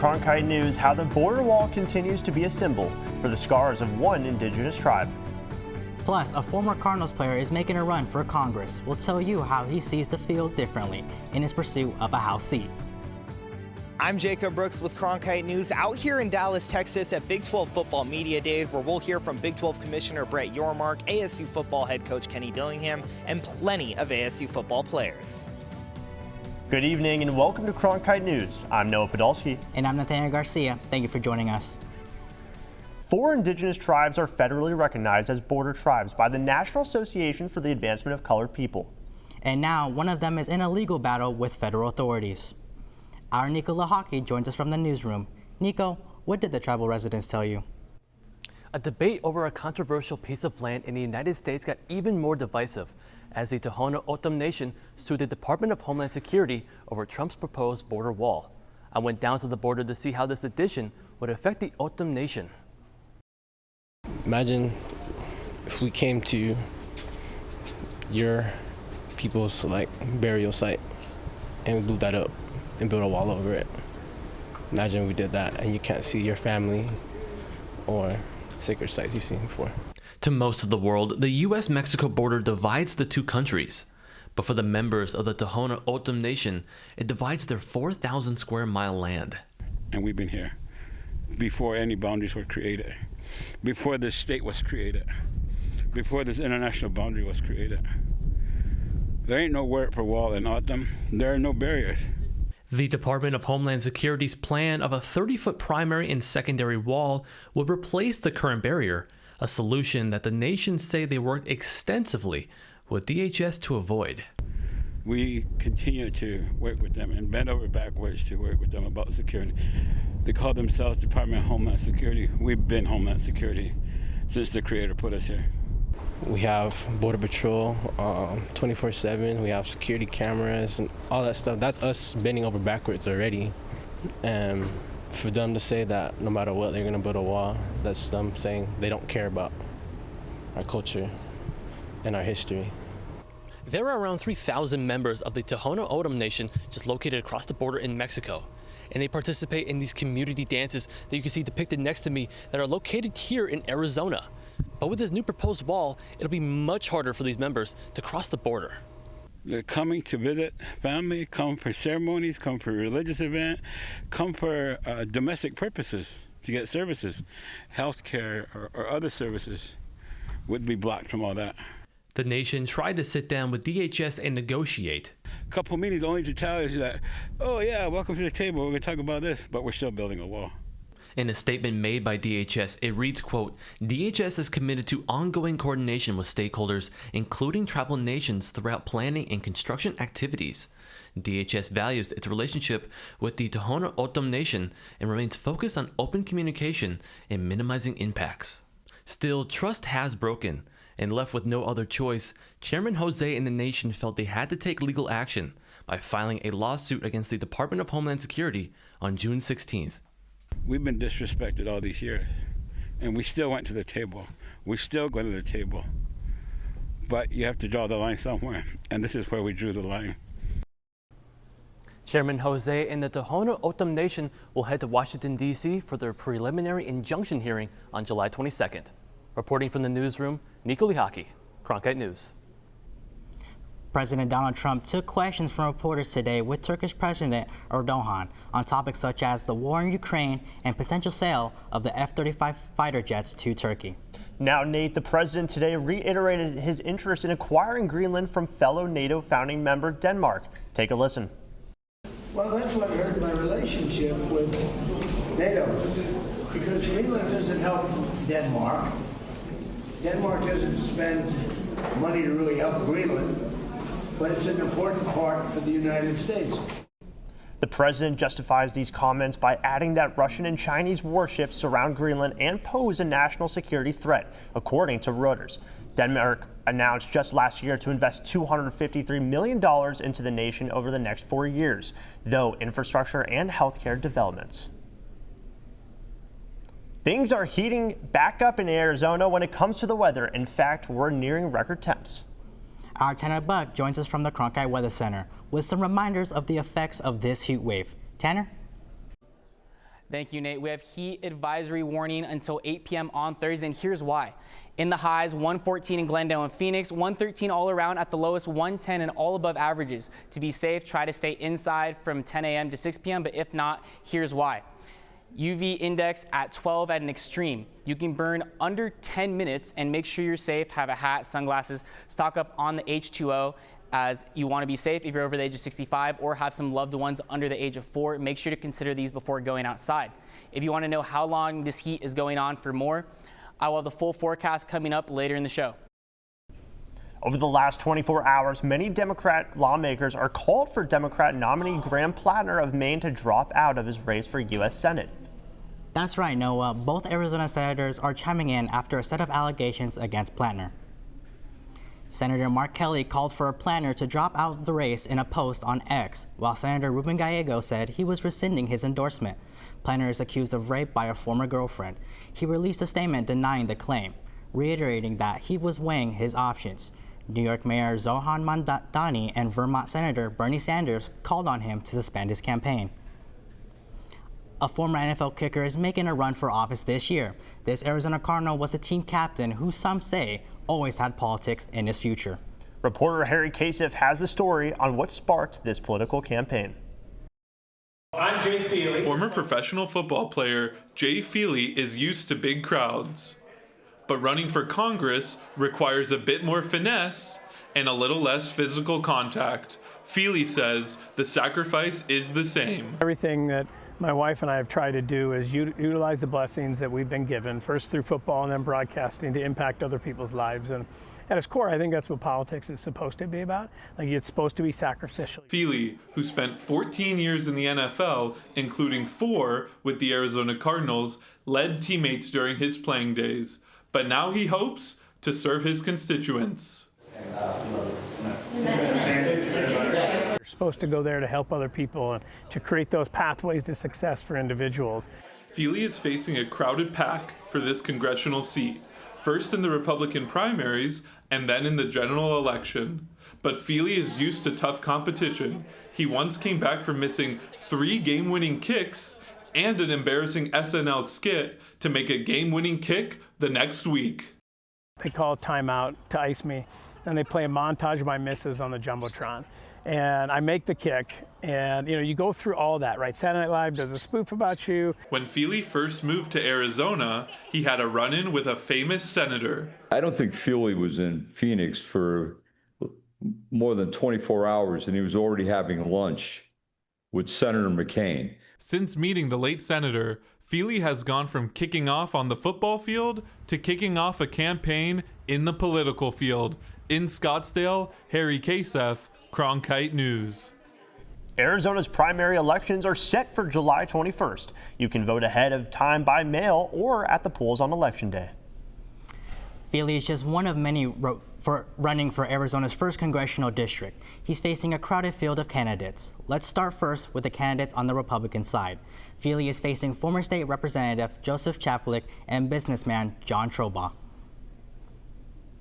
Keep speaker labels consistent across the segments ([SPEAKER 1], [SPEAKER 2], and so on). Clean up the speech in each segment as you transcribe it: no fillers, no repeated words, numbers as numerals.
[SPEAKER 1] Cronkite News, how the border wall continues to be a symbol for the scars of one indigenous tribe.
[SPEAKER 2] Plus, a former Cardinals player is making a run for Congress. We'll tell you how he sees the field differently in his pursuit of a House seat.
[SPEAKER 3] I'm Jacob Brooks with Cronkite News, out here in Dallas, Texas at Big 12 Football Media Days, where we'll hear from Big 12 Commissioner Brett Yormark, ASU football head coach Kenny Dillingham, and plenty of ASU football players.
[SPEAKER 1] Good evening and welcome to Cronkite News. I'm Noah Podolsky.
[SPEAKER 2] And I'm Nathaniel Garcia. Thank you for joining us.
[SPEAKER 1] 4 indigenous tribes are federally recognized as border tribes by the National Association for the Advancement of Colored People.
[SPEAKER 2] And now one of them is in a legal battle with federal authorities. Our Nico Lahaki joins us from the newsroom. Nico, what did the tribal residents tell you?
[SPEAKER 4] A debate over a controversial piece of land in the United States got even more divisive as the Tohono O'odham Nation sued the Department of Homeland Security over Trump's proposed border wall. I went down to the border to see how this addition would affect the O'odham Nation.
[SPEAKER 5] Imagine if we came to your people's burial site and we blew that up and built a wall over it. Imagine we did that and you can't see your family or sacred sites you've seen before.
[SPEAKER 6] To most of the world, the U.S.-Mexico border divides the two countries. But for the members of the Tohono O'odham Nation, it divides their 4,000 square mile land.
[SPEAKER 7] And we've been here before any boundaries were created, before this state was created, before this international boundary was created. There ain't no word for wall in O'odham. There are no barriers.
[SPEAKER 6] The Department of Homeland Security's plan of a 30-foot primary and secondary wall would replace the current barrier, a solution that the nations say they worked extensively with DHS to avoid.
[SPEAKER 7] We continue to work with them and bend over backwards to work with them about security. They call themselves Department of Homeland Security. We've been Homeland Security since the Creator put us here.
[SPEAKER 5] We have Border Patrol 24/7. We have security cameras and all that stuff. That's us bending over backwards already. And for them to say that no matter what, they're going to build a wall, that's them saying they don't care about our culture and our history.
[SPEAKER 6] There are around 3,000 members of the Tohono O'odham Nation just located across the border in Mexico. And they participate in these community dances that you can see depicted next to me that are located here in Arizona. But with this new proposed wall, it'll be much harder for these members to cross the border.
[SPEAKER 7] They're coming to visit family, come for ceremonies, come for religious event, come for domestic purposes to get services. Healthcare or other services would be blocked from all that.
[SPEAKER 6] The nation tried to sit down with DHS and negotiate.
[SPEAKER 7] A couple meetings only to tell you that, oh yeah, welcome to the table, we're going to talk about this, but we're still building a wall.
[SPEAKER 6] In a statement made by DHS, it reads, quote, DHS is committed to ongoing coordination with stakeholders, including tribal nations, throughout planning and construction activities. DHS values its relationship with the Tohono O'odham Nation and remains focused on open communication and minimizing impacts. Still, trust has broken, and left with no other choice, Chairman Jose and the nation felt they had to take legal action by filing a lawsuit against the Department of Homeland Security on June 16th.
[SPEAKER 7] We've been disrespected all these years, and we still went to the table. We still go to the table. But you have to draw the line somewhere, and this is where we drew the line.
[SPEAKER 4] Chairman Jose and the Tohono O'odham Nation will head to Washington, D.C. for their preliminary injunction hearing on July 22nd. Reporting from the newsroom, Nico Lihaki, Cronkite News.
[SPEAKER 2] President Donald Trump took questions from reporters today with Turkish President Erdogan on topics such as the war in Ukraine and potential sale of the F-35 fighter jets to Turkey.
[SPEAKER 1] Now, Nate, the president today reiterated his interest in acquiring Greenland from fellow NATO founding member Denmark. Take a listen.
[SPEAKER 8] Well, that's what hurt my relationship with NATO, because Greenland doesn't help Denmark. Denmark doesn't spend money to really help Greenland, but it's an important part for the United States.
[SPEAKER 1] The president justifies these comments by adding that Russian and Chinese warships surround Greenland and pose a national security threat, according to Reuters. Denmark announced just last year to invest $253 million into the nation over the next 4 years, though infrastructure and healthcare developments. Things are heating back up in Arizona when it comes to the weather. In fact, we're nearing record temps.
[SPEAKER 2] Our Tanner Buck joins us from the Cronkite Weather Center with some reminders of the effects of this heat wave. Tanner?
[SPEAKER 9] Thank you, Nate. We have heat advisory warning until 8 p.m. on Thursday, and here's why. In the highs, 114 in Glendale and Phoenix, 113 all around. At the lowest, 110 and all above averages. To be safe, try to stay inside from 10 a.m. to 6 p.m., but if not, here's why. UV index at 12 at an extreme. You can burn under 10 minutes, and make sure you're safe. Have a hat, sunglasses, stock up on the H2O, as you want to be safe if you're over the age of 65 or have some loved ones under the age of 4. Make sure to consider these before going outside. If you want to know how long this heat is going on for more, I will have the full forecast coming up later in the show.
[SPEAKER 1] Over the last 24 hours, many Democrat lawmakers are called for Democrat nominee Graham Plattner of Maine to drop out of his race for U.S. Senate.
[SPEAKER 2] That's right, Noah. Both Arizona senators are chiming in after a set of allegations against Plattner. Senator Mark Kelly called for Plattner to drop out of the race in a post on X, while Senator Ruben Gallego said he was rescinding his endorsement. Plattner is accused of rape by a former girlfriend. He released a statement denying the claim, reiterating that he was weighing his options. New York Mayor Zohan Mamdani and Vermont Senator Bernie Sanders called on him to suspend his campaign. A former NFL kicker is making a run for office this year. This Arizona Cardinal was the team captain who some say always had politics in his future.
[SPEAKER 1] Reporter Harry Kasif has the story on what sparked this political campaign.
[SPEAKER 10] I'm Jay Feely.
[SPEAKER 11] Former professional football player Jay Feely is used to big crowds. But running for Congress requires a bit more finesse and a little less physical contact. Feely says the sacrifice is the same.
[SPEAKER 10] Everything that my wife and I have tried to do is utilize the blessings that we've been given, first through football and then broadcasting, to impact other people's lives. And at its core, I think that's what politics is supposed to be about. Like, it's supposed to be sacrificial.
[SPEAKER 11] Feely, who spent 14 years in the NFL, including 4 with the Arizona Cardinals, led teammates during his playing days. But now he hopes to serve his constituents.
[SPEAKER 10] You're supposed to go there to help other people and to create those pathways to success for individuals.
[SPEAKER 11] Feely is facing a crowded pack for this congressional seat, first in the Republican primaries and then in the general election. But Feely is used to tough competition. He once came back from missing 3 game-winning kicks and an embarrassing SNL skit to make a game-winning kick the next week.
[SPEAKER 10] They call a timeout to ice me, and they play a montage of my misses on the Jumbotron. And I make the kick, and you go through all that, right? Saturday Night Live does a spoof about you.
[SPEAKER 11] When Feely first moved to Arizona, he had a run-in with a famous senator.
[SPEAKER 12] I don't think Feely was in Phoenix for more than 24 hours, and he was already having lunch with Senator McCain.
[SPEAKER 11] Since meeting the late senator, Feely has gone from kicking off on the football field to kicking off a campaign in the political field. In Scottsdale, Harry Kasef, Cronkite News.
[SPEAKER 1] Arizona's primary elections are set for July 21st. You can vote ahead of time by mail or at the polls on Election Day.
[SPEAKER 2] Feely is just one of many running for Arizona's first congressional district. He's facing a crowded field of candidates. Let's start first with the candidates on the Republican side. Feely is facing former state representative Joseph Chaplik and businessman John Trobaugh.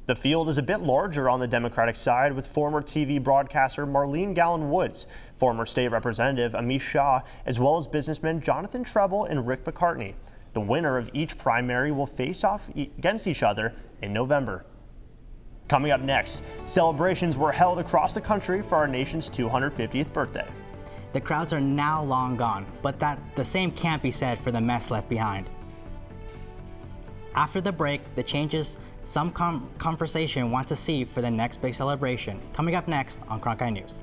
[SPEAKER 1] The field is a bit larger on the Democratic side, with former TV broadcaster Marlene Gallen Woods, former state representative Amish Shah, as well as businessmen Jonathan Treble and Rick McCartney. The winner of each primary will face off against each other in November. Coming up next, celebrations were held across the country for our nation's 250th birthday.
[SPEAKER 2] The crowds are now long gone, but the same can't be said for the mess left behind. After the break, the changes some conversation want to see for the next big celebration. Coming up next on Cronkite News.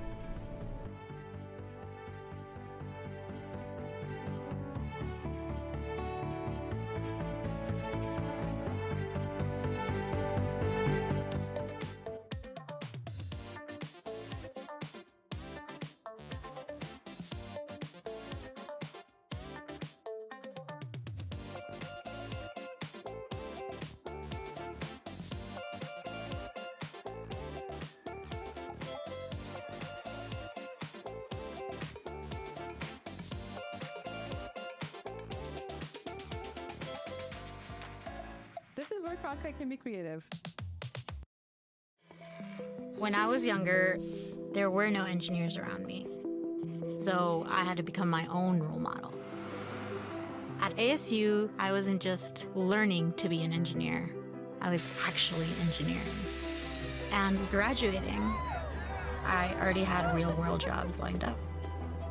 [SPEAKER 13] This is where Cronkite can be creative.
[SPEAKER 14] When I was younger, there were no engineers around me. So I had to become my own role model. At ASU, I wasn't just learning to be an engineer. I was actually engineering. And graduating, I already had real-world jobs lined up.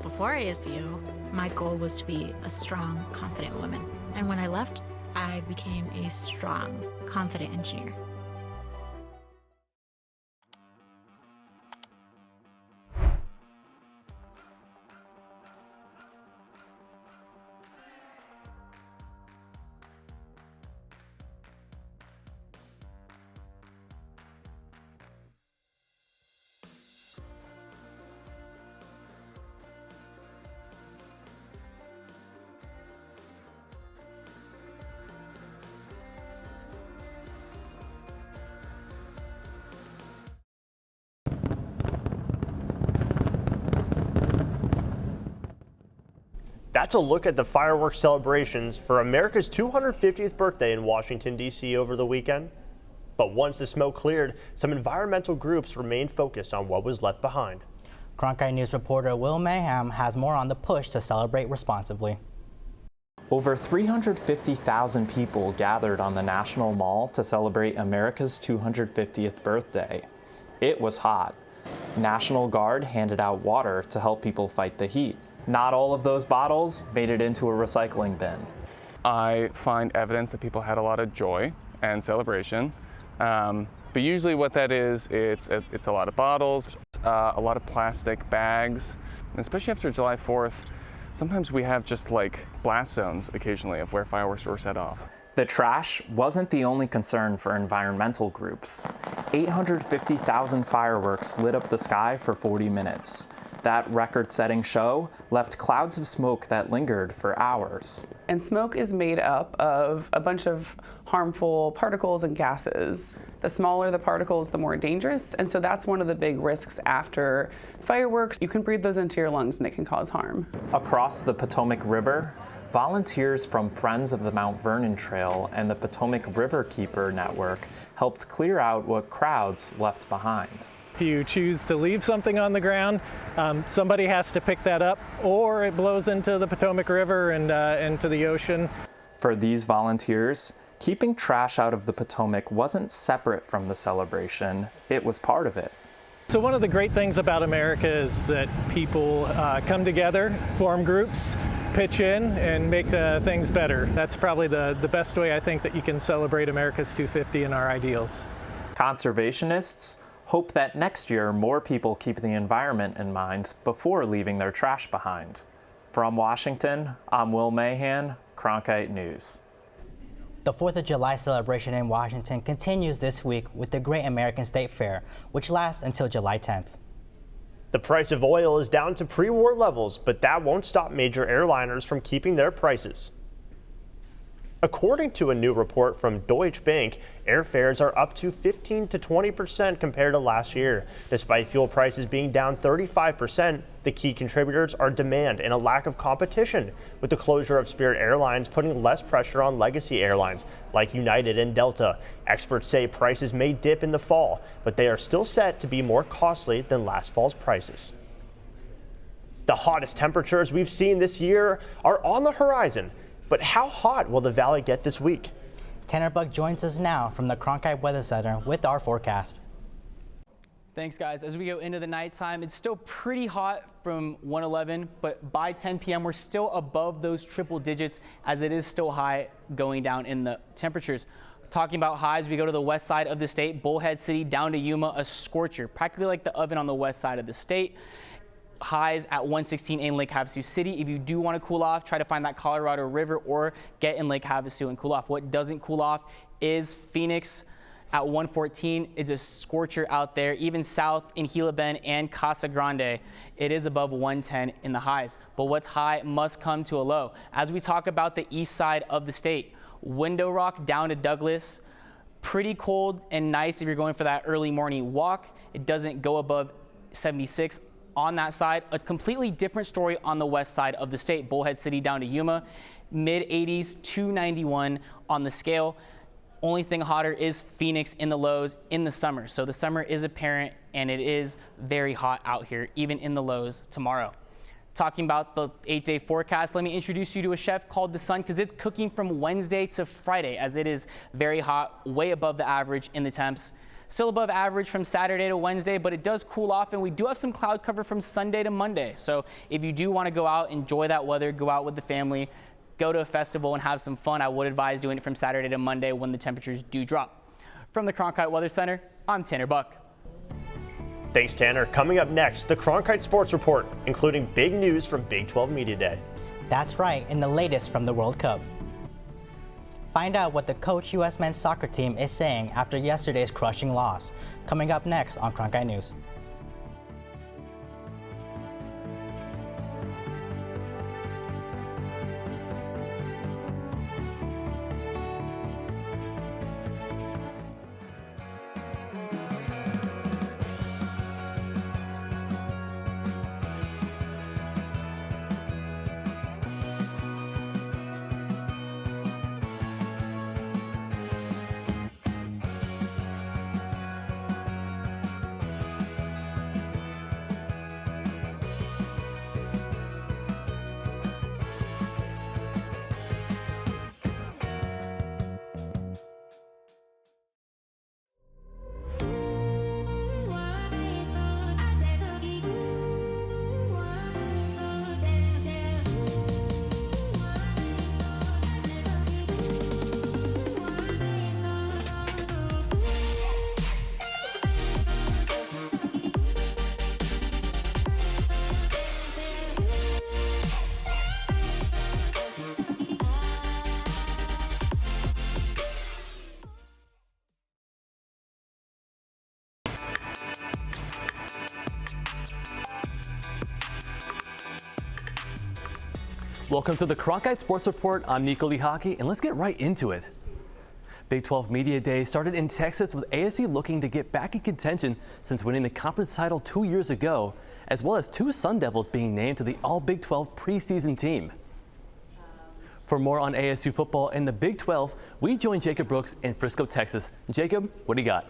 [SPEAKER 14] Before ASU, my goal was to be a strong, confident woman. And when I left, I became a strong, confident engineer.
[SPEAKER 1] That's a look at the fireworks celebrations for America's 250th birthday in Washington, D.C. over the weekend. But once the smoke cleared, some environmental groups remained focused on what was left behind.
[SPEAKER 2] Cronkite News reporter Will Mayhem has more on the push to celebrate responsibly.
[SPEAKER 15] Over 350,000 people gathered on the National Mall to celebrate America's 250th birthday. It was hot. National Guard handed out water to help people fight the heat. Not all of those bottles made it into a recycling bin.
[SPEAKER 16] I find evidence that people had a lot of joy and celebration, but usually what that is, it's a lot of bottles, a lot of plastic bags, and especially after July 4th, sometimes we have just like blast zones occasionally of where fireworks were set off.
[SPEAKER 15] The trash wasn't the only concern for environmental groups. 850,000 fireworks lit up the sky for 40 minutes. That record-setting show left clouds of smoke that lingered for hours.
[SPEAKER 17] And smoke is made up of a bunch of harmful particles and gases. The smaller the particles, the more dangerous, and so that's one of the big risks after fireworks. You can breathe those into your lungs and it can cause harm.
[SPEAKER 15] Across the Potomac River, volunteers from Friends of the Mount Vernon Trail and the Potomac Riverkeeper Network helped clear out what crowds left behind.
[SPEAKER 18] If you choose to leave something on the ground, somebody has to pick that up, or it blows into the Potomac River and into the ocean.
[SPEAKER 15] For these volunteers, keeping trash out of the Potomac wasn't separate from the celebration, it was part of it.
[SPEAKER 18] So one of the great things about America is that people come together, form groups, pitch in, and make things better. That's probably the best way I think that you can celebrate America's 250 and our ideals.
[SPEAKER 15] Conservationists hope that next year more people keep the environment in mind before leaving their trash behind. From Washington, I'm Will Mahan, Cronkite News.
[SPEAKER 2] The 4th of July celebration in Washington continues this week with the Great American State Fair, which lasts until July 10th.
[SPEAKER 1] The price of oil is down to pre-war levels, but that won't stop major airliners from keeping their prices. According to a new report from Deutsche Bank, airfares are up to 15 to 20% compared to last year. Despite fuel prices being down 35%, the key contributors are demand and a lack of competition, with the closure of Spirit Airlines putting less pressure on legacy airlines like United and Delta. Experts say prices may dip in the fall, but they are still set to be more costly than last fall's prices. The hottest temperatures we've seen this year are on the horizon. But how hot will the valley get this week?
[SPEAKER 2] Tanner Buck joins us now from the Cronkite Weather Center with our forecast.
[SPEAKER 9] Thanks, guys. As we go into the nighttime, it's still pretty hot from 111, but by 10 p.m. we're still above those triple digits as it is still high going down in the temperatures. Talking about highs, we go to the west side of the state, Bullhead City down to Yuma, a scorcher, practically like the oven on the west side of the state. Highs at 116 in Lake Havasu City. If you do want to cool off, try to find that Colorado River or get in Lake Havasu and cool off. What doesn't cool off is Phoenix at 114. It's a scorcher out there. Even south in Gila Bend and Casa Grande, it is above 110 in the highs. But what's high must come to a low. As we talk about the east side of the state, Window Rock down to Douglas, pretty cold and nice if you're going for that early morning walk. It doesn't go above 76. On that side, a completely different story on the west side of the state. Bullhead City down to Yuma, mid 80s, 291 on the scale. Only thing hotter is Phoenix in the lows in the summer. So the summer is apparent and it is very hot out here, even in the lows tomorrow. Talking about the 8-day forecast, let me introduce you to a chef called The Sun, because it's cooking from Wednesday to Friday, as it is very hot, way above the average in the temps. Still above average from Saturday to Wednesday, but it does cool off, and we do have some cloud cover from Sunday to Monday. So if you do want to go out, enjoy that weather, go out with the family, go to a festival and have some fun, I would advise doing it from Saturday to Monday when the temperatures do drop. From the Cronkite Weather Center, I'm Tanner Buck.
[SPEAKER 1] Thanks, Tanner. Coming up next, the Cronkite Sports Report, including big news from Big 12 Media Day.
[SPEAKER 2] That's right, and the latest from the World Cup. Find out what the coach U.S. men's soccer team is saying after yesterday's crushing loss. Coming up next on Cronkite News.
[SPEAKER 4] Welcome to the Cronkite Sports Report. I'm Nico Lihaki, and let's get right into it. Big 12 Media Day started in Texas with ASU looking to get back in contention since winning the conference title 2 years ago, as well as 2 Sun Devils being named to the All Big 12 preseason team. For more on ASU football and the Big 12, we join Jacob Brooks in Frisco, Texas. Jacob, what do you got?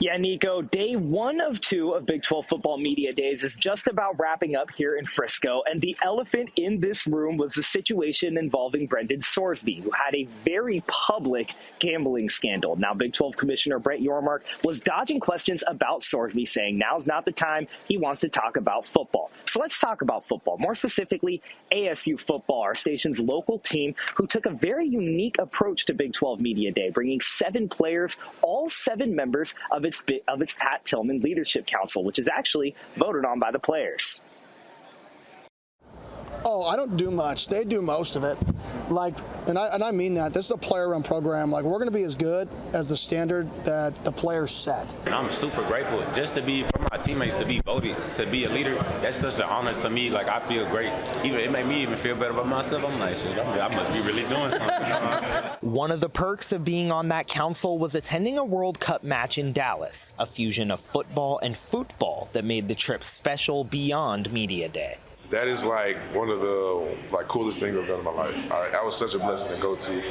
[SPEAKER 3] Yeah, Nico, day 1 of 2 of Big 12 Football Media Days is just about wrapping up here in Frisco, and the elephant in this room was the situation involving Brendan Sorsby, who had a very public gambling scandal. Now, Big 12 Commissioner Brett Yormark was dodging questions about Sorsby, saying now's not the time. He wants to talk about football. So let's talk about football, more specifically ASU football, our station's local team, who took a very unique approach to Big 12 Media Day, bringing 7 players, all 7 members of its Pat Tillman Leadership Council, which is actually voted on by the players.
[SPEAKER 19] Oh, I don't do much. They do most of it. And I mean that. This is a player-run program. We're going to be as good as the standard that the players set.
[SPEAKER 20] And I'm super grateful just to be, for my teammates to be voted, to be a leader. That's such an honor to me. I feel great. It made me even feel better about myself. I'm like, shit, I must be really doing something.
[SPEAKER 3] One of the perks of being on that council was attending a World Cup match in Dallas, a fusion of football and football that made the trip special beyond Media Day.
[SPEAKER 21] That is one of the coolest things I've done in my life. That was such a blessing to go to.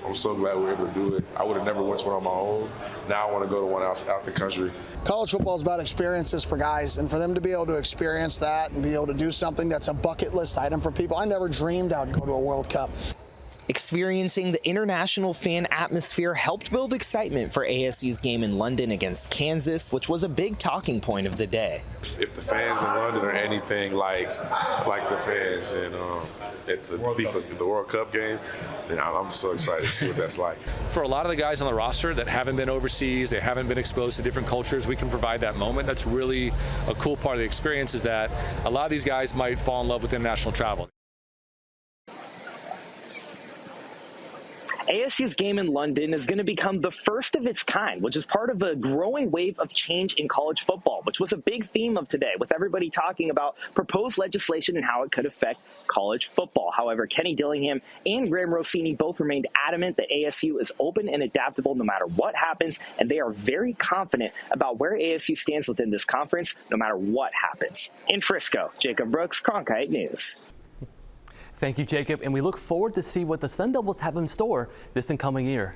[SPEAKER 21] I'm so glad we were able to do it. I would have never went to one on my own. Now I want to go to one out the country.
[SPEAKER 19] College football is about experiences for guys, and for them to be able to experience that and be able to do something that's a bucket list item for people. I never dreamed I would go to a World Cup.
[SPEAKER 3] Experiencing the international fan atmosphere helped build excitement for ASU's game in London against Kansas, which was a big talking point of the day.
[SPEAKER 21] If the fans in London are anything like the fans at the World Cup game, then I'm so excited to see what that's like.
[SPEAKER 22] For a lot of the guys on the roster that haven't been overseas, they haven't been exposed to different cultures, we can provide that moment. That's really a cool part of the experience, is that a lot of these guys might fall in love with international travel.
[SPEAKER 3] ASU's game in London is going to become the first of its kind, which is part of a growing wave of change in college football, which was a big theme of today, with everybody talking about proposed legislation and how it could affect college football. However, Kenny Dillingham and Graham Rossini both remained adamant that ASU is open and adaptable no matter what happens, and they are very confident about where ASU stands within this conference no matter what happens. In Frisco, Jacob Brooks, Cronkite News.
[SPEAKER 4] Thank you, Jacob, and we look forward to see what the Sun Devils have in store this incoming year.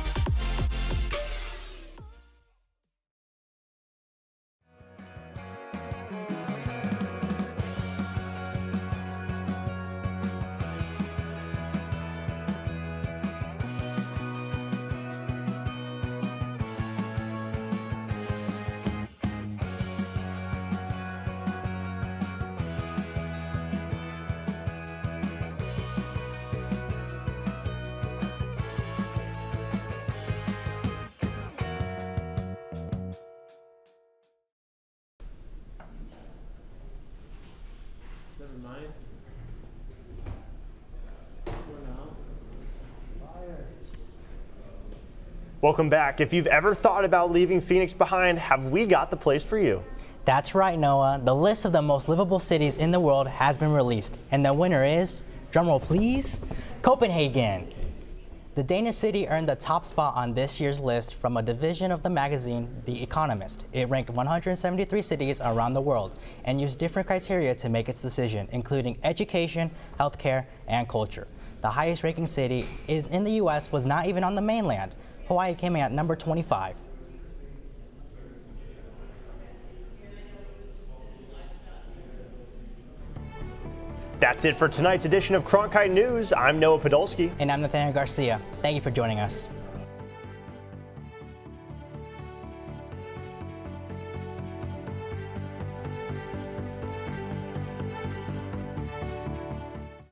[SPEAKER 1] Welcome back. If you've ever thought about leaving Phoenix behind, have we got the place for you?
[SPEAKER 2] That's right, Noah. The list of the most livable cities in the world has been released, and the winner is, drumroll please, Copenhagen. The Danish city earned the top spot on this year's list from a division of the magazine The Economist. It ranked 173 cities around the world and used different criteria to make its decision, including education, healthcare, and culture. The highest ranking city in the U.S. was not even on the mainland. Hawaii came in at number 25.
[SPEAKER 1] That's it for tonight's edition of Cronkite News. I'm Noah Podolsky.
[SPEAKER 2] And I'm Nathaniel Garcia. Thank you for joining us.